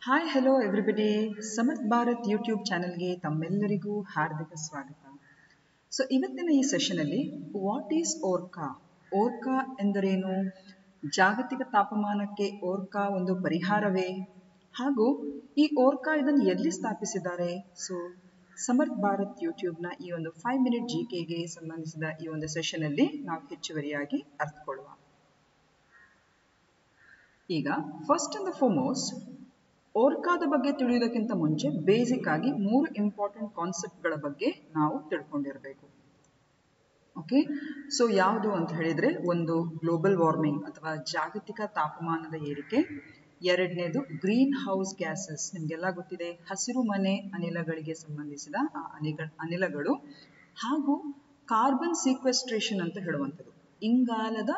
Hi hello everybody Samarth Bharat YouTube ಚಾನೆಲ್ಗೆ ತಮ್ಮೆಲ್ಲರಿಗೂ ಹಾರ್ದಿಕ ಸ್ವಾಗತ. ಇವತ್ತಿನ ಈ ಸೆಷನಲ್ಲಿ ವಾಟ್ ಈಸ್ ಓರ್ಕಾ, ಓರ್ಕಾ ಎಂದರೇನು, ಜಾಗತಿಕ ತಾಪಮಾನಕ್ಕೆ ಓರ್ಕಾ ಒಂದು ಪರಿಹಾರವೇ, ಹಾಗೂ ಈ ಓರ್ಕಾ ಇದನ್ನು ಎಲ್ಲಿ ಸ್ಥಾಪಿಸಿದ್ದಾರೆ. ಸಮರ್ಥ್ ಭಾರತ್ ಯೂಟ್ಯೂಬ್ನ ಈ ಒಂದು 5 ಮಿನಿಟ್ GKಗೆ ಸಂಬಂಧಿಸಿದ ಈ ಒಂದು ಸೆಷನಲ್ಲಿ ನಾವು ಹೆಚ್ಚುವರಿಯಾಗಿ ಅರ್ಥಕೊಳ್ಳುವ. ಈಗ ಫಸ್ಟ್ ಅಂಡ್ ಫಾರ್ಮೋಸ್ಟ್ ಓರ್ಕಾದ ಬಗ್ಗೆ ತಿಳಿಯುವುದಕ್ಕಿಂತ ಮುಂಚೆ ಬೇಸಿಕ್ ಆಗಿ 3 ಇಂಪಾರ್ಟೆಂಟ್ ಕಾನ್ಸೆಪ್ಟ್ಗಳ ಬಗ್ಗೆ ನಾವು ತಿಳ್ಕೊಂಡಿರಬೇಕು. ಓಕೆ, ಯಾವುದು ಅಂತ ಹೇಳಿದ್ರೆ, ಒಂದು ಗ್ಲೋಬಲ್ ವಾರ್ಮಿಂಗ್ ಅಥವಾ ಜಾಗತಿಕ ತಾಪಮಾನದ ಏರಿಕೆ, ಎರಡನೇದು ಗ್ರೀನ್ ಹೌಸ್ ಗ್ಯಾಸಸ್, ನಿಮಗೆಲ್ಲ ಗೊತ್ತಿದೆ ಹಸಿರು ಮನೆ ಅನಿಲಗಳಿಗೆ ಸಂಬಂಧಿಸಿದ ಆ ಅನಿಲಗಳು, ಹಾಗೂ ಕಾರ್ಬನ್ ಸೀಕ್ವೆಸ್ಟ್ರೇಷನ್ ಅಂತ ಹೇಳುವಂಥದ್ದು, ಇಂಗಾಲದ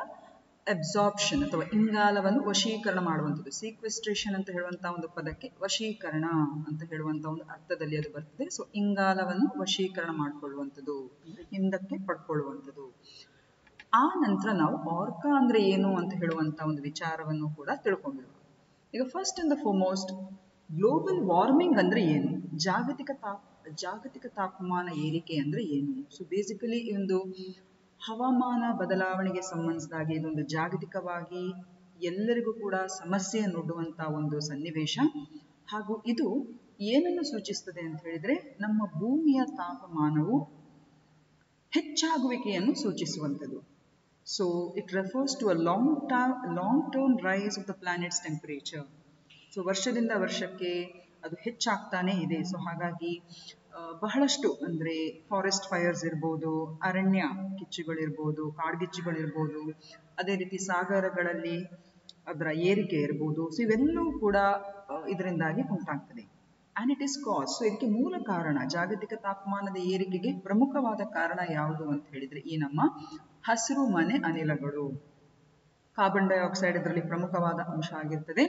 ಅಬ್ಸಾರ್ಪ್ಷನ್ ಅಥವಾ ಇಂಗಾಲವನ್ನು ವಶೀಕರಣ ಮಾಡುವಂಥದ್ದು. ಸೀಕ್ವೆಸ್ಟ್ರೇಷನ್ ಅಂತ ಹೇಳುವಂತಹ ಒಂದು ಪದಕ್ಕೆ ವಶೀಕರಣ ಅಂತ ಹೇಳುವಂತಹ ಒಂದು ಅರ್ಥದಲ್ಲಿ ಅದು ಬರ್ತದೆ. ಇಂಗಾಲವನ್ನು ವಶೀಕರಣ ಮಾಡಿಕೊಳ್ಳುವಂಥದ್ದು, ಹಿಂದಕ್ಕೆ ಪಡ್ಕೊಳ್ಳುವಂಥದ್ದು. ಆ ನಂತರ ನಾವು ಓರ್ಕಾ ಅಂದ್ರೆ ಏನು ಅಂತ ಹೇಳುವಂತಹ ಒಂದು ವಿಚಾರವನ್ನು ಕೂಡ ತಿಳ್ಕೊಂಡಿರುವ. ಈಗ first and foremost global warming ಅಂದ್ರೆ ಏನು, ಜಾಗತಿಕ ತಾಪಮಾನ ಏರಿಕೆ ಅಂದ್ರೆ ಏನು. ಬೇಸಿಕಲಿ ಈ ಒಂದು ಹವಾಮಾನ ಬದಲಾವಣೆಗೆ ಸಂಬಂಧಿಸಿದಾಗಿ ಇದೊಂದು ಜಾಗತಿಕವಾಗಿ ಎಲ್ಲರಿಗೂ ಕೂಡ ಸಮಸ್ಯೆಯನ್ನುಡ್ಡುವಂತಹ ಒಂದು ಸನ್ನಿವೇಶ, ಹಾಗೂ ಇದು ಏನನ್ನು ಸೂಚಿಸ್ತದೆ ಅಂತ ಹೇಳಿದ್ರೆ, ನಮ್ಮ ಭೂಮಿಯ ತಾಪಮಾನವು ಹೆಚ್ಚಾಗುವಿಕೆಯನ್ನು ಸೂಚಿಸುವಂಥದ್ದು. It refers to a long term rise of the planet's temperature. ವರ್ಷದಿಂದ ವರ್ಷಕ್ಕೆ ಅದು ಹೆಚ್ಚಾಗ್ತಾನೆ ಇದೆ. ಹಾಗಾಗಿ ಬಹಳಷ್ಟು ಅಂದ್ರೆ ಫಾರೆಸ್ಟ್ ಫೈರ್ಸ್ ಇರ್ಬೋದು, ಅರಣ್ಯ ಕಿಚ್ಚುಗಳಿರ್ಬೋದು, ಕಾಡ್ಗಿಚ್ಚುಗಳಿರ್ಬೋದು, ಅದೇ ರೀತಿ ಸಾಗರಗಳಲ್ಲಿ ಅದರ ಏರಿಕೆ ಇರ್ಬೋದು. ಇವೆಲ್ಲವೂ ಕೂಡ ಇದರಿಂದಾಗಿ ಉಂಟಾಗ್ತದೆ. ಆ್ಯಂಡ್ ಇಟ್ ಇಸ್ ಕಾಸ್. ಇದಕ್ಕೆ ಮೂಲ ಕಾರಣ, ಜಾಗತಿಕ ತಾಪಮಾನದ ಏರಿಕೆಗೆ ಪ್ರಮುಖವಾದ ಕಾರಣ ಯಾವುದು ಅಂತ ಹೇಳಿದ್ರೆ, ಈ ನಮ್ಮ ಹಸಿರು ಮನೆ ಅನಿಲಗಳು. ಕಾರ್ಬನ್ ಡೈಆಕ್ಸೈಡ್ ಇದರಲ್ಲಿ ಪ್ರಮುಖವಾದ ಅಂಶ ಆಗಿರ್ತದೆ.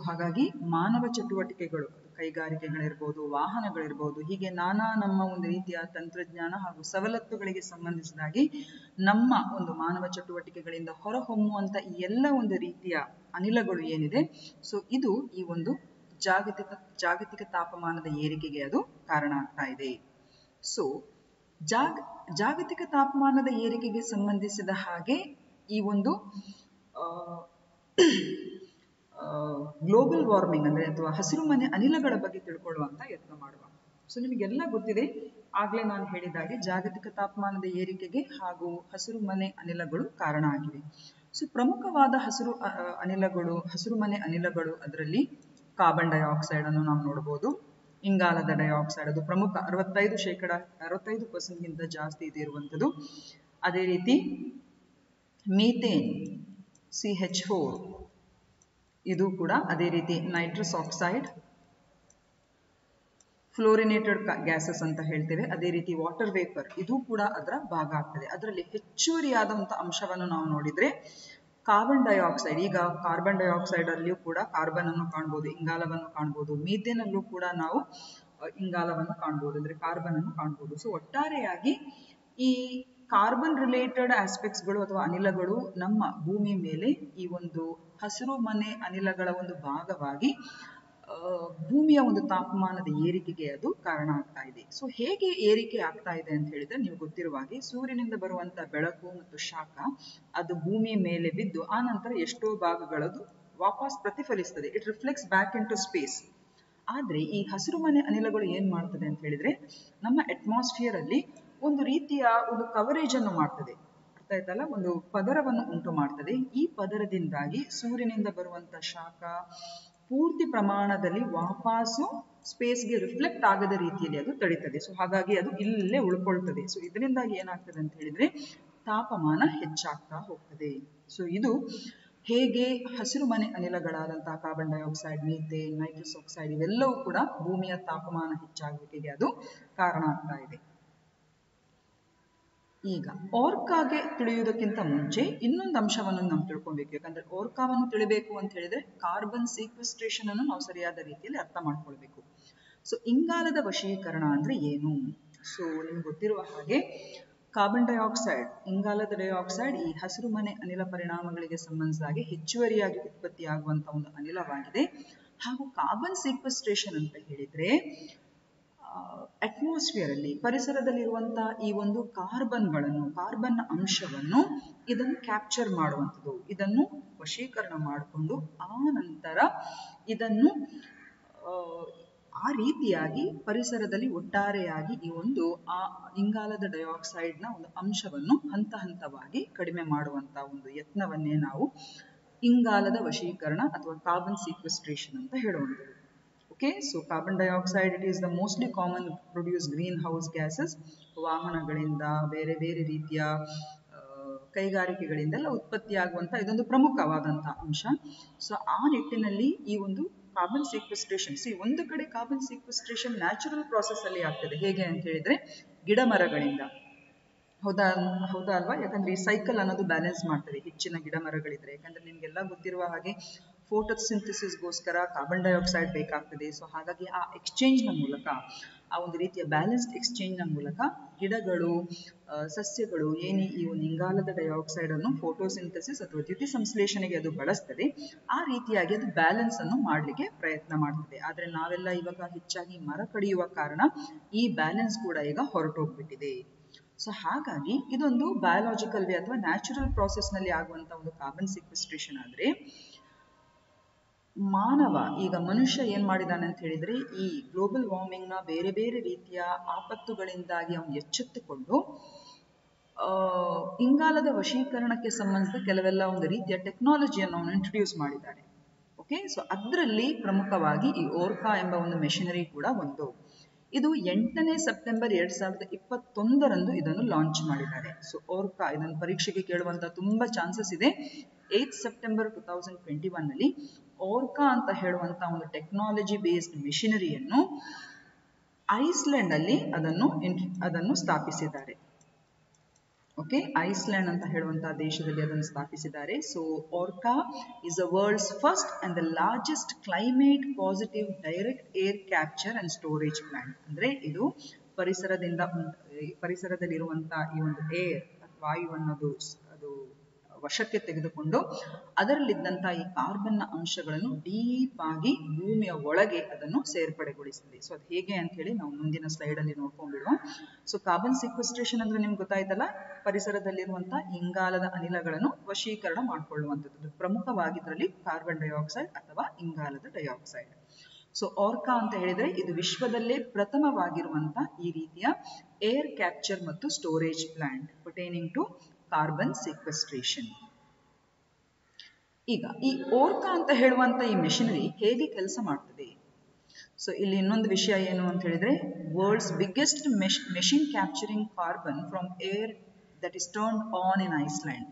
ಹಾಗಾಗಿ ಮಾನವ ಚಟುವಟಿಕೆಗಳು, ಕೈಗಾರಿಕೆಗಳಿರ್ಬೋದು, ವಾಹನಗಳಿರ್ಬೋದು, ಹೀಗೆ ನಾನಾ ನಮ್ಮ ಒಂದು ರೀತಿಯ ತಂತ್ರಜ್ಞಾನ ಹಾಗೂ ಸವಲತ್ತುಗಳಿಗೆ ಸಂಬಂಧಿಸಿದಾಗಿ ನಮ್ಮ ಒಂದು ಮಾನವ ಚಟುವಟಿಕೆಗಳಿಂದ ಹೊರಹೊಮ್ಮುವಂತ ಈ ಎಲ್ಲ ಒಂದು ರೀತಿಯ ಅನಿಲಗಳು ಏನಿದೆ, ಇದು ಈ ಒಂದು ಜಾಗತಿಕ ತಾಪಮಾನದ ಏರಿಕೆಗೆ ಅದು ಕಾರಣ ಆಗ್ತಾ ಇದೆ. ಜಾಗತಿಕ ತಾಪಮಾನದ ಏರಿಕೆಗೆ ಸಂಬಂಧಿಸಿದ ಹಾಗೆ ಈ ಒಂದು ಗ್ಲೋಬಲ್ ವಾರ್ಮಿಂಗ್ ಅಂದ್ರೆ ಅಥವಾ ಹಸಿರು ಮನೆ ಅನಿಲಗಳ ಬಗ್ಗೆ ತಿಳ್ಕೊಳ್ಳುವಂತ ಯತ್ನ ಮಾಡುವ. ನಿಮಗೆಲ್ಲ ಗೊತ್ತಿದೆ, ಆಗ್ಲೇ ನಾನು ಹೇಳಿದಾಗೆ ಜಾಗತಿಕ ತಾಪಮಾನದ ಏರಿಕೆಗೆ ಹಾಗೂ ಹಸಿರು ಮನೆ ಅನಿಲಗಳು ಕಾರಣ ಆಗಿವೆ. ಪ್ರಮುಖವಾದ ಹಸಿರು ಮನೆ ಅನಿಲಗಳು, ಅದರಲ್ಲಿ ಕಾರ್ಬನ್ ಡೈಆಕ್ಸೈಡ್ ಅನ್ನು ನಾವು ನೋಡಬಹುದು, ಇಂಗಾಲದ ಡೈಆಕ್ಸೈಡ್ ಅದು ಪ್ರಮುಖ 65% ಜಾಸ್ತಿ ಇದೆ ಇರುವಂಥದ್ದು. ಅದೇ ರೀತಿ ಮೀಥೇನ್ CH4 ಇದು ಕೂಡ, ಅದೇ ರೀತಿ ನೈಟ್ರಸ್ ಆಕ್ಸೈಡ್, ಫ್ಲೋರಿನೇಟೆಡ್ ಗ್ಯಾಸಸ್ ಅಂತ ಹೇಳ್ತೇವೆ, ಅದೇ ರೀತಿ ವಾಟರ್ ವೇಪರ್ ಇದು ಕೂಡ ಅದರ ಭಾಗ ಆಗ್ತದೆ. ಅದರಲ್ಲಿ ಹೆಚ್ಚುವರಿಯಾದಂತಹ ಅಂಶವನ್ನು ನಾವು ನೋಡಿದ್ರೆ ಕಾರ್ಬನ್ ಡೈಆಕ್ಸೈಡ್. ಈಗ ಕಾರ್ಬನ್ ಡೈಆಕ್ಸೈಡ್ ಅಲ್ಲಿಯೂ ಕೂಡ ಕಾರ್ಬನ್ ಅನ್ನು ಕಾಣಬಹುದು, ಇಂಗಾಲವನ್ನು ಕಾಣಬಹುದು. ಮೀಥೇನ್ ಅಲ್ಲೂ ಕೂಡ ನಾವು ಇಂಗಾಲವನ್ನು ಕಾಣಬಹುದು, ಅಂದ್ರೆ ಕಾರ್ಬನ್ ಅನ್ನು ಕಾಣಬಹುದು. ಒಟ್ಟಾರೆಯಾಗಿ ಈ ಕಾರ್ಬನ್ ರಿಲೇಟೆಡ್ ಆಸ್ಪೆಕ್ಟ್ಸ್ ಗಳು ಅಥವಾ ಅನಿಲಗಳು ನಮ್ಮ ಭೂಮಿ ಮೇಲೆ ಈ ಒಂದು ಹಸಿರು ಮನೆ ಅನಿಲಗಳ ಒಂದು ಭಾಗವಾಗಿ ಭೂಮಿಯ ಒಂದು ತಾಪಮಾನದ ಏರಿಕೆಗೆ ಅದು ಕಾರಣ ಆಗ್ತಾ ಇದೆ. ಹೇಗೆ ಏರಿಕೆ ಆಗ್ತಾ ಇದೆ ಅಂತ ಹೇಳಿದ್ರೆ, ನೀವು ಗೊತ್ತಿರುವ ಹಾಗೆ ಸೂರ್ಯನಿಂದ ಬರುವಂತ ಬೆಳಕು ಮತ್ತು ಶಾಖ ಅದು ಭೂಮಿಯ ಮೇಲೆ ಬಿದ್ದು ಆ ನಂತರ ಎಷ್ಟೋ ಭಾಗಗಳದು ವಾಪಸ್ ಪ್ರತಿಫಲಿಸ್ತದೆ. It reflects back in to space. ಆದ್ರೆ ಈ ಹಸಿರು ಮನೆ ಅನಿಲಗಳು ಏನ್ ಮಾಡ್ತದೆ ಅಂತ ಹೇಳಿದ್ರೆ, ನಮ್ಮ ಅಟ್ಮಾಸ್ಫಿಯರ್ ಅಲ್ಲಿ ಒಂದು ರೀತಿಯ ಒಂದು ಕವರೇಜ್ ಅನ್ನು ಮಾಡ್ತದೆ. ಅರ್ಥ ಆಯ್ತಲ್ಲ, ಒಂದು ಪದರವನ್ನು ಉಂಟು ಮಾಡ್ತದೆ. ಈ ಪದರದಿಂದಾಗಿ ಸೂರ್ಯನಿಂದ ಬರುವಂತ ಶಾಖ ಪೂರ್ತಿ ಪ್ರಮಾಣದಲ್ಲಿ ವಾಪಸ್ಸು ಸ್ಪೇಸ್ಗೆ ರಿಫ್ಲೆಕ್ಟ್ ಆಗದ ರೀತಿಯಲ್ಲಿ ಅದು ತಡೀತದೆ. ಹಾಗಾಗಿ ಅದು ಇಲ್ಲೇ ಉಳ್ಕೊಳ್ತದೆ. ಇದರಿಂದಾಗಿ ಏನಾಗ್ತದೆ ಅಂತ ಹೇಳಿದ್ರೆ, ತಾಪಮಾನ ಹೆಚ್ಚಾಗ್ತಾ ಹೋಗ್ತದೆ. ಇದು ಹೇಗೆ ಹಸಿರು ಮನೆ ಅನಿಲಗಳಾದಂತಹ carbon dioxide, methane, nitrous oxide ಇವೆಲ್ಲವೂ ಕೂಡ ಭೂಮಿಯ ತಾಪಮಾನ ಹೆಚ್ಚಾಗುವಿಕೆಗೆ ಅದು ಕಾರಣ ಆಗ್ತಾ ಇದೆ. ಈಗ ಓರ್ಕಾಗೆ ತಿಳಿಯುವುದಕ್ಕಿಂತ ಮುಂಚೆ ಇನ್ನೊಂದು ಅಂಶವನ್ನು ನಾವು ತಿಳ್ಕೊಬೇಕು. ಯಾಕಂದ್ರೆ ಓರ್ಕಾವನ್ನು ತಿಳಿಬೇಕು ಅಂತ ಹೇಳಿದ್ರೆ ಕಾರ್ಬನ್ ಸೀಕ್ವೆಸ್ಟ್ರೇಷನ್ ಅನ್ನು ನಾವು ಸರಿಯಾದ ರೀತಿಯಲ್ಲಿ ಅರ್ಥ ಮಾಡ್ಕೊಳ್ಬೇಕು. ಇಂಗಾಲದ ವಶೀಕರಣ ಅಂದ್ರೆ ಏನು? ನಿಮ್ಗೆ ಗೊತ್ತಿರುವ ಹಾಗೆ ಕಾರ್ಬನ್ ಡೈಆಕ್ಸೈಡ್, ಇಂಗಾಲದ ಡೈಆಕ್ಸೈಡ್ ಈ ಹಸಿರು ಮನೆ ಅನಿಲ ಪರಿಣಾಮಗಳಿಗೆ ಸಂಬಂಧಿಸಿದ ಹಾಗೆ ಹೆಚ್ಚುವರಿಯಾಗಿ ಉತ್ಪತ್ತಿಯಾಗುವಂತಹ ಒಂದು ಅನಿಲವಾಗಿದೆ. ಹಾಗೂ ಕಾರ್ಬನ್ ಸೀಕ್ವೆಸ್ಟ್ರೇಷನ್ ಅಂತ ಹೇಳಿದ್ರೆ ಅಟ್ಮಾಸ್ಫಿಯರ್ ಅಲ್ಲಿ ಪರಿಸರದಲ್ಲಿರುವಂತಹ ಈ ಒಂದು ಕಾರ್ಬನ್ ಅಂಶವನ್ನು ಇದನ್ನು ಕ್ಯಾಪ್ಚರ್ ಮಾಡುವಂಥದ್ದು, ಇದನ್ನು ವಶೀಕರಣ ಮಾಡಿಕೊಂಡು ಆ ನಂತರ ಇದನ್ನು ಆ ರೀತಿಯಾಗಿ ಪರಿಸರದಲ್ಲಿ ಒಟ್ಟಾರೆಯಾಗಿ ಈ ಒಂದು ಇಂಗಾಲದ ಡೈಆಕ್ಸೈಡ್ನ ಒಂದು ಅಂಶವನ್ನು ಹಂತ ಹಂತವಾಗಿ ಕಡಿಮೆ ಮಾಡುವಂತಹ ಒಂದು ಯತ್ನವನ್ನೇ ನಾವು ಇಂಗಾಲದ ವಶೀಕರಣ ಅಥವಾ ಕಾರ್ಬನ್ ಸೀಕ್ವೆಸ್ಟ್ರೇಷನ್ ಅಂತ ಹೇಳುವಂಥದ್ದು. Okay, so carbon dioxide, it is the mostly common produced greenhouse gases. ವಾಹನಗಳಿಂದ ಬೇರೆ ಬೇರೆ ರೀತಿಯ ಕೈಗಾರಿಕೆಗಳಿಂದೆಲ್ಲ ಉತ್ಪತ್ತಿಯಾಗುವಂಥ ಇದೊಂದು ಪ್ರಮುಖವಾದಂತಹ ಅಂಶ. ಸೊ ಆ ನಿಟ್ಟಿನಲ್ಲಿ ಈ ಒಂದು ಕಾರ್ಬನ್ ಸೀಕ್ವೆಸ್ಟ್ರೇಷನ್, ಒಂದು ಕಡೆ ಕಾರ್ಬನ್ ಸೀಕ್ವೆಸ್ಟ್ರೇಷನ್ ನ್ಯಾಚುರಲ್ ಪ್ರಾಸೆಸ್ ಅಲ್ಲಿ ಆಗ್ತದೆ. ಹೇಗೆ ಅಂತ ಹೇಳಿದ್ರೆ ಗಿಡ ಮರಗಳಿಂದ, ಹೌದಾ ಅಲ್ವಾ? ಯಾಕಂದ್ರೆ ಈ ಸೈಕಲ್ ಅನ್ನೋದು ಬ್ಯಾಲೆನ್ಸ್ ಮಾಡ್ತದೆ ಹೆಚ್ಚಿನ ಗಿಡ ಮರಗಳಿದ್ರೆ. ಯಾಕಂದ್ರೆ ನಿಮ್ಗೆಲ್ಲ ಗೊತ್ತಿರುವ ಹಾಗೆ ಫೋಟೋಸಿಂಥಸಿಸ್ಗೋಸ್ಕರ ಕಾರ್ಬನ್ ಡೈಆಕ್ಸೈಡ್ ಬೇಕಾಗ್ತದೆ. ಸೊ ಹಾಗಾಗಿ ಆ ಎಕ್ಸ್ಚೇಂಜ್ನ ಮೂಲಕ, ಆ ಒಂದು ರೀತಿಯ ಬ್ಯಾಲೆನ್ಸ್ಡ್ ಎಕ್ಸ್ಚೇಂಜ್ನ ಮೂಲಕ ಗಿಡಗಳು, ಸಸ್ಯಗಳು ಏನು ಈ ಒಂದು ಇಂಗಾಲದ ಡೈಆಕ್ಸೈಡ್ ಅನ್ನು ಫೋಟೋಸಿಂಥಸಿಸ್ ಅಥವಾ ದ್ಯುತಿ ಸಂಶ್ಲೇಷಣೆಗೆ ಅದು ಬಳಸ್ತದೆ, ಆ ರೀತಿಯಾಗಿ ಅದು ಬ್ಯಾಲೆನ್ಸ್ ಅನ್ನು ಮಾಡಲಿಕ್ಕೆ ಪ್ರಯತ್ನ ಮಾಡ್ತದೆ. ಆದ್ರೆ ನಾವೆಲ್ಲ ಇವಾಗ ಹೆಚ್ಚಾಗಿ ಮರ ಕಡಿಯುವ ಕಾರಣ ಈ ಬ್ಯಾಲೆನ್ಸ್ ಕೂಡ ಈಗ ಹೊರಟೋಗ್ಬಿಟ್ಟಿದೆ. ಸೊ ಹಾಗಾಗಿ ಇದೊಂದು ಬಯಾಲಜಿಕಲ್ ವೇ ಅಥವಾ ನ್ಯಾಚುರಲ್ ಪ್ರಾಸೆಸ್ ನಲ್ಲಿ ಆಗುವಂತ ಒಂದು ಕಾರ್ಬನ್ ಸೀಕ್ವೆಸ್ಟ್ರೇಷನ್. ಆದ್ರೆ ಮಾನವ, ಈಗ ಮನುಷ್ಯ ಏನ್ ಮಾಡಿದಾನೆ ಅಂತ ಹೇಳಿದ್ರೆ, ಈ ಗ್ಲೋಬಲ್ ವಾರ್ಮಿಂಗ್ ನ ಬೇರೆ ಬೇರೆ ರೀತಿಯ ಆಪತ್ತುಗಳಿಂದಾಗಿ ಅವನು ಎಚ್ಚೆತ್ತುಕೊಂಡು ಇಂಗಾಲದ ವಶೀಕರಣಕ್ಕೆ ಸಂಬಂಧಿಸಿದ ಕೆಲವೆಲ್ಲ ಒಂದು ರೀತಿಯ ಟೆಕ್ನಾಲಜಿಯನ್ನು ಅವನು ಇಂಟ್ರೊಡ್ಯೂಸ್ ಮಾಡಿದ್ದಾನೆ. ಓಕೆ, ಸೊ ಅದರಲ್ಲಿ ಪ್ರಮುಖವಾಗಿ ಈ ಓರ್ಕಾ ಎಂಬ ಒಂದು ಮೆಷಿನರಿ ಕೂಡ ಒಂದು. ಇದು 8ನೇ ಸೆಪ್ಟೆಂಬರ್ 2021 ಇದನ್ನು ಲಾಂಚ್ ಮಾಡಿದ್ದಾರೆ. ಸೊ ಓರ್ಕಾ ಇದನ್ನು ಪರೀಕ್ಷೆಗೆ ಕೇಳುವಂತ ತುಂಬಾ ಚಾನ್ಸಸ್ ಇದೆ. 8 ಸೆಪ್ಟೆಂಬರ್ 2021 ಓರ್ಕಾ ಅಂತ ಹೇಳುವಂತ ಒಂದು ಟೆಕ್ನಾಲಜಿ ಬೇಸ್ಡ್ ಮೆಷಿನರಿಯನ್ನು ಐಸ್ಲ್ಯಾಂಡ್ ಅಲ್ಲಿ ಅದನ್ನು ಸ್ಥಾಪಿಸಿದ್ದಾರೆ. ಓಕೆ, ಐಸ್ಲ್ಯಾಂಡ್ ಅಂತ ಹೇಳುವಂತಹ ದೇಶದಲ್ಲಿ ಅದನ್ನು ಸ್ಥಾಪಿಸಿದ್ದಾರೆ. So Orca is the world's first and the largest climate positive direct air capture and storage plant. ಅಂದ್ರೆ ಇದು ಪರಿಸರದಲ್ಲಿರುವಂತಹ ಈ ಒಂದು ಏರ್ ವಾಯು ಅನ್ನೋದು ಅದು ವಶಕ್ಕೆ ತೆಗೆದುಕೊಂಡು ಅದರಲ್ಲಿದ್ದಂತಹ ಈ ಕಾರ್ಬನ್ ಅಂಶಗಳನ್ನು ಡೀಪ್ ಆಗಿ ಭೂಮಿಯ ಒಳಗೆ ಅದನ್ನು ಸೇರ್ಪಡೆಗೊಳಿಸಿದೆ. ಸೊ ಅದು ಹೇಗೆ ಅಂತ ಹೇಳಿ ನಾವು ಮುಂದಿನ ಸ್ಲೈಡ್ ಅಲ್ಲಿ ನೋಡ್ಕೊಂಡ್ಬಿಡುವ. ಸೊ ಕಾರ್ಬನ್ ಸೀಕ್ವೆಸ್ಟ್ರೇಷನ್ ಅಂದ್ರೆ ನಿಮ್ಗೆ ಗೊತ್ತಾಯ್ತಲ್ಲ, ಪರಿಸರದಲ್ಲಿರುವಂತಹ ಇಂಗಾಲದ ಅನಿಲಗಳನ್ನು ವಶೀಕರಣ ಮಾಡಿಕೊಳ್ಳುವಂಥದ್ದು. ಪ್ರಮುಖವಾಗಿ ಇದರಲ್ಲಿ ಕಾರ್ಬನ್ ಡೈಆಕ್ಸೈಡ್ ಅಥವಾ ಇಂಗಾಲದ ಡೈಆಕ್ಸೈಡ್. ಸೊ ಓರ್ಕಾ ಅಂತ ಹೇಳಿದ್ರೆ ಇದು ವಿಶ್ವದಲ್ಲೇ ಪ್ರಥಮವಾಗಿರುವಂತಹ ಈ ರೀತಿಯ ಏರ್ ಕ್ಯಾಪ್ಚರ್ ಮತ್ತು storage plant pertaining to carbon sequestration. ಈಗ ಈ ಓರ್ಕಾ ಅಂತ ಹೇಳುವಂತ ಈ ಮೆಷಿನರಿ ಹೇಗೆ ಕೆಲಸ ಮಾಡ್ತದೆ? ಸೊ ಇಲ್ಲಿ ಇನ್ನೊಂದು ವಿಷಯ ಏನು ಅಂತ ಹೇಳಿದ್ರೆ, world's biggest machine capturing carbon from air that is turned on in Iceland.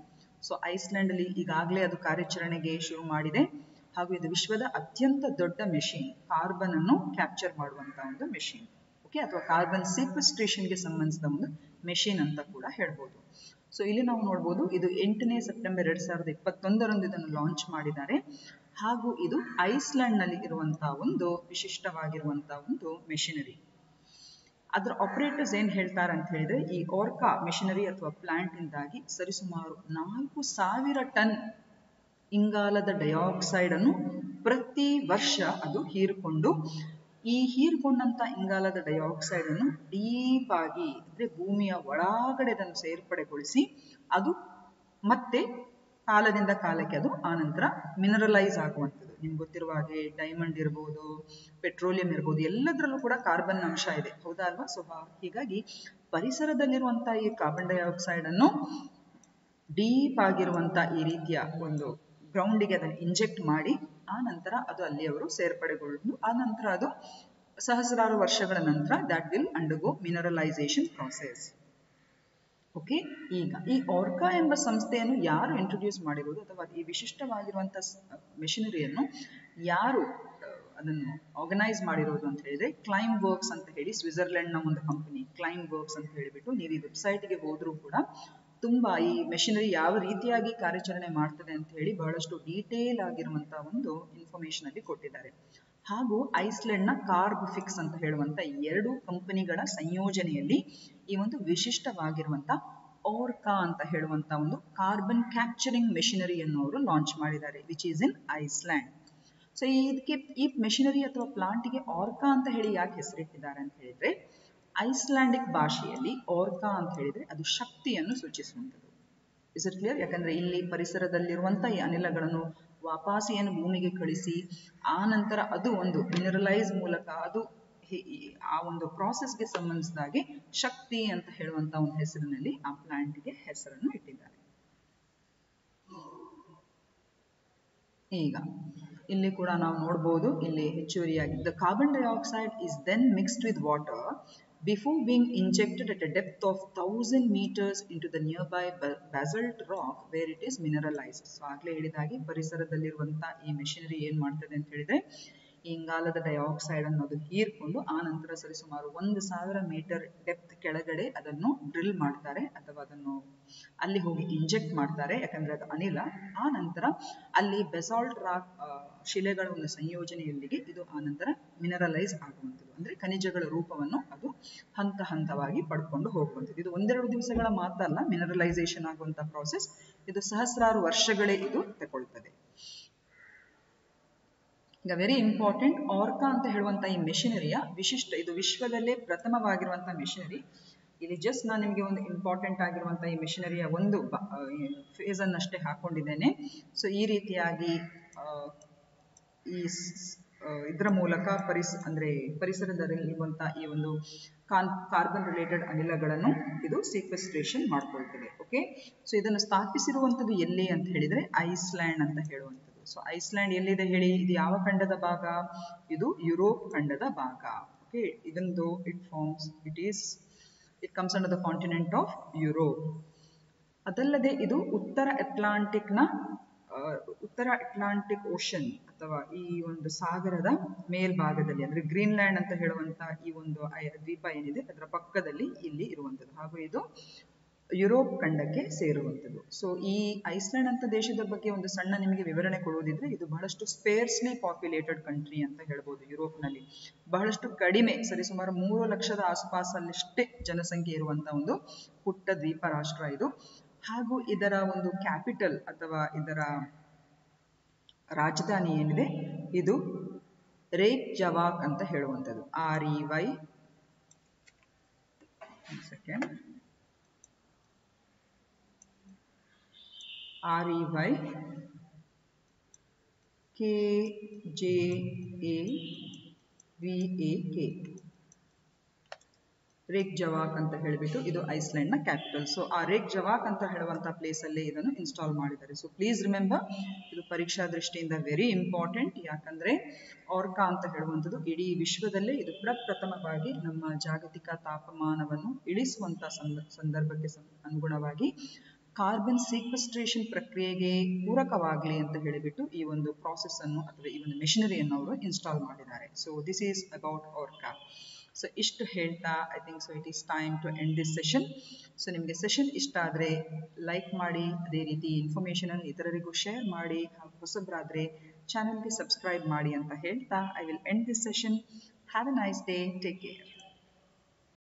So Iceland ಅಲ್ಲಿ ಈಗಾಗಲೇ ಅದು ಕಾರ್ಯಾಚರಣೆಗೆ ಶುರು ಮಾಡಿದೆ. ಹಾಗೂ ಇದು ವಿಶ್ವದ ಅತ್ಯಂತ ದೊಡ್ಡ ಮೆಷಿನ್, ಕಾರ್ಬನ್ ಅನ್ನು ಕ್ಯಾಪ್ಚರ್ ಮಾಡುವಂತ ಒಂದು ಮೆಷಿನ್. ಓಕೆ, ಅಥವಾ ಕಾರ್ಬನ್ ಸೀಕ್ವೆಸ್ಟ್ರೇಷನ್ಗೆ ಸಂಬಂಧಿಸಿದ ಒಂದು ಮೆಷಿನ್ ಅಂತ ಕೂಡ ಹೇಳ್ಬೋದು. ಸೊ ಇಲ್ಲಿ ನಾವು ನೋಡ್ಬೋದು, ಇದು 8ನೇ ಸೆಪ್ಟೆಂಬರ್ 2021 ಇದನ್ನು ಲಾಂಚ್ ಮಾಡಿದ್ದಾರೆ. ಹಾಗೂ ಇದು ಐಸ್ಲ್ಯಾಂಡ್ ನಲ್ಲಿ ಇರುವಂತಹ ಒಂದು ವಿಶಿಷ್ಟವಾಗಿರುವಂತಹ ಒಂದು ಮೆಷಿನರಿ. ಅದರ ಆಪರೇಟರ್ಸ್ ಏನ್ ಹೇಳ್ತಾರೆ ಅಂತ ಹೇಳಿದ್ರೆ, ಈ ಓರ್ಕಾ ಮೆಷಿನರಿ ಅಥವಾ ಪ್ಲಾಂಟ್ ಇಂದಾಗಿ ಸರಿಸುಮಾರು 4000 ಟನ್ ಇಂಗಾಲದ ಡೈಆಕ್ಸೈಡ್ ಅನ್ನು ಪ್ರತಿ ವರ್ಷ ಅದು ಹೀರಿಕೊಂಡು, ಈ ಹೀರಿಕೊಂಡಂತ ಇಂಗಾಲದ ಡೈಆಕ್ಸೈಡ್ ಅನ್ನು ಡೀಪ್ ಆಗಿ ಅಂದ್ರೆ ಭೂಮಿಯ ಒಳಗಡೆ ಅದನ್ನು ಸೇರ್ಪಡೆಗೊಳಿಸಿ ಅದು ಮತ್ತೆ ಕಾಲದಿಂದ ಕಾಲಕ್ಕೆ ಅದು ಆನಂತರ ಮಿನರಲೈಸ್ ಆಗುವಂಥದ್ದು. ನಿಮ್ಗೆ ಗೊತ್ತಿರುವ ಹಾಗೆ ಡೈಮಂಡ್ ಇರ್ಬೋದು, ಪೆಟ್ರೋಲಿಯಂ ಇರ್ಬೋದು, ಎಲ್ಲದರಲ್ಲೂ ಕೂಡ ಕಾರ್ಬನ್ ಅಂಶ ಇದೆ, ಹೌದಾ ಅಲ್ವಾ? ಸೊ ಹೀಗಾಗಿ ಪರಿಸರದಲ್ಲಿರುವಂತಹ ಈ ಕಾರ್ಬನ್ ಡೈಆಕ್ಸೈಡ್ ಅನ್ನು ಡೀಪ್ ಆಗಿರುವಂತಹ ಈ ರೀತಿಯ ಒಂದು ಗ್ರೌಂಡಿಗೆ ಅದನ್ನು ಇಂಜೆಕ್ಟ್ ಮಾಡಿ ಆ ನಂತರ ಅದು ಅಲ್ಲಿ ಅವರು ಸೇರ್ಪಡೆಗೊಳ್ಳುವುದು. ಆ ನಂತರ ಅದು ಸಹಸ್ರಾರು ವರ್ಷಗಳ ನಂತರ that will undergo mineralisation process. Okay, ಈಗ ಈ ಓರ್ಕಾ ಎಂಬ ಸಂಸ್ಥೆಯನ್ನು ಯಾರು ಇಂಟ್ರೊಡ್ಯೂಸ್ ಮಾಡಿರೋದು ಅಥವಾ ಈ ವಿಶಿಷ್ಟವಾಗಿರುವಂತಹ ಮೆಷಿನರಿಯನ್ನು ಯಾರು ಅದನ್ನು ಆರ್ಗನೈಸ್ ಮಾಡಿರೋದು ಅಂತ ಹೇಳಿದ್ರೆ, ಕ್ಲೈಮ್ ವರ್ಕ್ಸ್ ಅಂತ ಹೇಳಿ ಸ್ವಿಟ್ಜರ್ಲೆಂಡ್ ನ ಒಂದು ಕಂಪನಿ, ಕ್ಲೈಮ್ ವರ್ಕ್ಸ್ ಅಂತ ಹೇಳಿಬಿಟ್ಟು ನೀವು ಈ ವೆಬ್ಸೈಟ್ಗೆ ಹೋದ್ರೂ ಕೂಡ ತುಂಬಾ ಈ ಮೆಷಿನರಿ ಯಾವ ರೀತಿಯಾಗಿ ಕಾರ್ಯಾಚರಣೆ ಮಾಡ್ತದೆ ಅಂತ ಹೇಳಿ ಬಹಳಷ್ಟು ಡೀಟೇಲ್ ಆಗಿರುವಂತಹ ಒಂದು ಇನ್ಫಾರ್ಮೇಶನ್ ಅಲ್ಲಿ ಕೊಟ್ಟಿದ್ದಾರೆ. ಹಾಗೂ ಐಸ್ಲ್ಯಾಂಡ್ ನ ಕಾರ್ಬ್ ಫಿಕ್ಸ್ ಅಂತ ಹೇಳುವಂತ 2 ಕಂಪನಿಗಳ ಸಂಯೋಜನೆಯಲ್ಲಿ ಈ ಒಂದು ವಿಶಿಷ್ಟವಾಗಿರುವಂತಹ ಓರ್ಕಾ ಅಂತ ಹೇಳುವಂತ ಒಂದು ಕಾರ್ಬನ್ ಕ್ಯಾಪ್ಚರಿಂಗ್ ಮೆಷಿನರಿಯನ್ನು ಅವರು ಲಾಂಚ್ ಮಾಡಿದ್ದಾರೆ, which is in Iceland. So ಇದಕ್ಕೆ ಈ ಮೆಷಿನರಿ ಅಥವಾ ಪ್ಲಾಂಟಿಗೆ ಆರ್ಕಾ ಅಂತ ಹೇಳಿ ಯಾಕೆ ಹೆಸರಿಟ್ಟಿದ್ದಾರೆ ಅಂತ ಹೇಳಿದ್ರೆ, ಐಸ್ಲ್ಯಾಂಡಿಕ್ ಭಾಷೆಯಲ್ಲಿ ಆರ್ಕಾ ಅಂತ ಹೇಳಿದ್ರೆ ಅದು ಶಕ್ತಿಯನ್ನು ಸೂಚಿಸುವಂಥದ್ದು. Is it clear? ಯಾಕಂದ್ರೆ ಇಲ್ಲಿ ಪರಿಸರದಲ್ಲಿರುವಂಥ ಈ ಅನಿಲಗಳನ್ನು ವಾಪಸ್ ಏನು ಭೂಮಿಗೆ ಕಳಿಸಿ ಆ ನಂತರ ಅದು ಒಂದು ಮಿನರಲೈಸ್ ಮೂಲಕ ಅದು ಆ ಒಂದು ಪ್ರಾಸೆಸ್ಗೆ ಸಂಬಂಧಿಸಿದಾಗೆ ಶಕ್ತಿ ಅಂತ ಹೇಳುವಂತ ಒಂದು ಹೆಸರಿನಲ್ಲಿ ಆ ಪ್ಲಾಂಟ್ಗೆ ಹೆಸರನ್ನು ಇಟ್ಟಿದ್ದಾರೆ. ಈಗ ಇಲ್ಲಿ ಕೂಡ ನಾವು ನೋಡಬಹುದು, ಇಲ್ಲಿ ಹೆಚ್ಚುವರಿಯಾಗಿ the carbon dioxide is then mixed with water before being injected at a depth of 1000 meters into the nearby basalt rock where it is mineralized. So ಆಗ್ಲೇ ಹೇಳಿದಾಗೆ ಪರಿಸರದಲ್ಲಿರುವಂತ ಈ ಮೆಷಿನರಿ ಏನ್ ಮಾಡ್ತದೆ ಅಂತ ಹೇಳಿದ್ರೆ, ಇಂಗಾಲದ ಡೈಆಕ್ಸೈಡ್ ಅನ್ನೋದು ಹೀರ್ಕೊಂಡು ಆ ನಂತರ ಸರಿಸುಮಾರು 1000 ಮೀಟರ್ ಡೆಪ್ತ್ ಕೆಳಗಡೆ ಅದನ್ನು ಡ್ರಿಲ್ ಮಾಡ್ತಾರೆ ಅಥವಾ ಅದನ್ನು ಅಲ್ಲಿ ಹೋಗಿ ಇಂಜೆಕ್ಟ್ ಮಾಡ್ತಾರೆ, ಯಾಕಂದ್ರೆ ಅದು ಅನಿಲ. ಆ ನಂತರ ಅಲ್ಲಿ ಬೆಸಾಲ್ಟ್ ರಾಕ್ ಶಿಲೆಗಳ ಒಂದು ಸಂಯೋಜನೆಯೊಂದಿಗೆ ಇದು ಆ ನಂತರ ಮಿನರಲೈಸ್ ಆಗುವಂಥದ್ದು, ಅಂದ್ರೆ ಖನಿಜಗಳ ರೂಪವನ್ನು ಅದು ಹಂತ ಹಂತವಾಗಿ ಪಡ್ಕೊಂಡು ಹೋಗುವಂಥದ್ದು. ಇದು ಒಂದೆರಡು ದಿವಸಗಳ ಮಾತಲ್ಲ ಮಿನರಲೈಸೇಷನ್ ಆಗುವಂತ ಪ್ರಾಸೆಸ್, ಇದು ಸಹಸ್ರಾರು ವರ್ಷಗಳೇ ಇದು ತಗೊಳ್ತದೆ. ಈಗ ವೆರಿ ಇಂಪಾರ್ಟೆಂಟ್, ಆರ್ಕಾ ಅಂತ ಹೇಳುವಂತ ಈ ಮೆಷಿನರಿಯ ವಿಶಿಷ್ಟ, ಇದು ವಿಶ್ವದಲ್ಲೇ ಪ್ರಥಮವಾಗಿರುವಂತಹ ಮೆಷಿನರಿ. ಇಲ್ಲಿ ಜಸ್ಟ್ ನಾನು ನಿಮಗೆ ಒಂದು ಇಂಪಾರ್ಟೆಂಟ್ ಆಗಿರುವಂತ ಈ ಮೆಷಿನರಿಯ ಒಂದು ಫೇಸ್ ಅನ್ನಷ್ಟೇ ಹಾಕೊಂಡಿದ್ದೇನೆ. ಸೊ ಈ ರೀತಿಯಾಗಿ ಈ ಇದರ ಮೂಲಕ ಅಂದ್ರೆ ಪರಿಸರದಲ್ಲಿರುವಂತ ಈ ಒಂದು ಕಾರ್ಬನ್ ರಿಲೇಟೆಡ್ ಅನಿಲಗಳನ್ನು ಇದು ಸೀಕ್ವೆಸ್ಟ್ರೇಷನ್ ಮಾಡ್ಕೊಳ್ತದೆ. ಓಕೆ, ಸೊ ಇದನ್ನು ಸ್ಥಾಪಿಸಿರುವಂತದ್ದು ಎಲ್ಲಿ ಅಂತ ಹೇಳಿದ್ರೆ ಐಸ್ಲ್ಯಾಂಡ್ ಅಂತ ಹೇಳುವಂಥದ್ದು. ಸೊ ಐಸ್ಲ್ಯಾಂಡ್ ಎಲ್ಲಿದೆ ಹೇಳಿ? ಇದು ಯಾವ ಖಂಡದ ಭಾಗ? ಇದು ಯುರೋಪ್ ಖಂಡದ ಭಾಗ. ಓಕೆ, ಇದೊಂದು it comes under the continent of Europe. ಅದಲ್ಲದೆ ಇದು ಉತ್ತರ ಅಟ್ಲಾಂಟಿಕ್ ಓಷನ್ ಅಥವಾ ಈ ಒಂದು ಸಾಗರದ ಮೇಲ್ಭಾಗದಲ್ಲಿ, ಅಂದ್ರೆ ಗ್ರೀನ್ಲ್ಯಾಂಡ್ ಅಂತ ಹೇಳುವಂತ ಈ ಒಂದು ದ್ವೀಪ ಏನಿದೆ ಅದರ ಪಕ್ಕದಲ್ಲಿ ಇಲ್ಲಿ ಇರುವಂತದ್ದು, ಹಾಗೂ ಇದು ಯುರೋಪ್ ಖಂಡಕ್ಕೆ ಸೇರುವಂಥದ್ದು. ಸೊ ಈ ಐಸ್ಲ್ಯಾಂಡ್ ಅಂತ ದೇಶದ ಬಗ್ಗೆ ಒಂದು ಸಣ್ಣ ನಿಮಗೆ ವಿವರಣೆ ಕೊಡುವುದಿದ್ರೆ, ಇದು ಬಹಳಷ್ಟು ಸ್ಪೇರ್ಸ್ಲಿ ಪಾಪ್ಯುಲೇಟೆಡ್ ಕಂಟ್ರಿ ಅಂತ ಹೇಳ್ಬೋದು. ಯುರೋಪ್ನಲ್ಲಿ ಬಹಳಷ್ಟು ಕಡಿಮೆ, ಸರಿಸುಮಾರು 3 ಲಕ್ಷದ ಆಸುಪಾಸಲ್ಲಷ್ಟೇ ಜನಸಂಖ್ಯೆ ಇರುವಂತಹ ಒಂದು ಪುಟ್ಟ ದ್ವೀಪ ರಾಷ್ಟ್ರ ಇದು. ಹಾಗೂ ಇದರ ಒಂದು ಕ್ಯಾಪಿಟಲ್ ಅಥವಾ ಇದರ ರಾಜಧಾನಿ ಏನಿದೆ ಇದು ರೇಕ್ಜವಾಕ್ ಅಂತ ಹೇಳುವಂಥದ್ದು. REYKJAVAK ರೇಕ್ಜವಾಕ್ ಅಂತ ಹೇಳಿಬಿಟ್ಟು ಇದು ಐಸ್ಲ್ಯಾಂಡ್ ನ ಕ್ಯಾಪಿಟಲ್. ಸೊ ಆ ರೇಕ್ಜವಾಕ್ ಅಂತ ಹೇಳುವಂತ ಪ್ಲೇಸ್ ಅಲ್ಲೇ ಇದನ್ನು ಇನ್ಸ್ಟಾಲ್ ಮಾಡಿದ್ದಾರೆ. ಸೊ ಪ್ಲೀಸ್ ರಿಮೆಂಬರ್, ಇದು ಪರೀಕ್ಷಾ ದೃಷ್ಟಿಯಿಂದ ವೆರಿ ಇಂಪಾರ್ಟೆಂಟ್. ಯಾಕಂದ್ರೆ ಆರ್ಕಾ ಅಂತ ಹೇಳುವಂಥದ್ದು ಇಡೀ ವಿಶ್ವದಲ್ಲೇ ಇದು ಪ್ರಪ್ರಥಮವಾಗಿ ನಮ್ಮ ಜಾಗತಿಕ ತಾಪಮಾನವನ್ನು ಇಳಿಸುವಂತ ಸಂದರ್ಭಕ್ಕೆ ಅನುಗುಣವಾಗಿ ಕಾರ್ಬನ್ ಸೀಕ್ವೆಸ್ಟ್ರೇಷನ್ ಪ್ರಕ್ರಿಯೆಗೆ ಪೂರಕವಾಗಲಿ ಅಂತ ಹೇಳಿಬಿಟ್ಟು ಈ ಒಂದು ಪ್ರಾಸೆಸ್ ಅನ್ನು ಅಥವಾ ಈ ಒಂದು ಮೆಷಿನರಿಯನ್ನು ಅವರು ಇನ್ಸ್ಟಾಲ್ ಮಾಡಿದ್ದಾರೆ. So this is about Orca. So ಇಷ್ಟು ಹೇಳ್ತಾ I think so it is time to end this session. So ನಿಮಗೆ ಸೆಷನ್ ಇಷ್ಟ ಆದರೆ ಲೈಕ್ ಮಾಡಿ, ಅದೇ ರೀತಿ ಇನ್ಫಾರ್ಮೇಷನ್ ಅನ್ನು ಇತರರಿಗೂ ಶೇರ್ ಮಾಡಿ, ಹೊಸಬರಾದರೆ ಚಾನಲ್ಗೆ ಸಬ್ಸ್ಕ್ರೈಬ್ ಮಾಡಿ ಅಂತ ಹೇಳ್ತಾ I will end this session. Have A nice day, take care.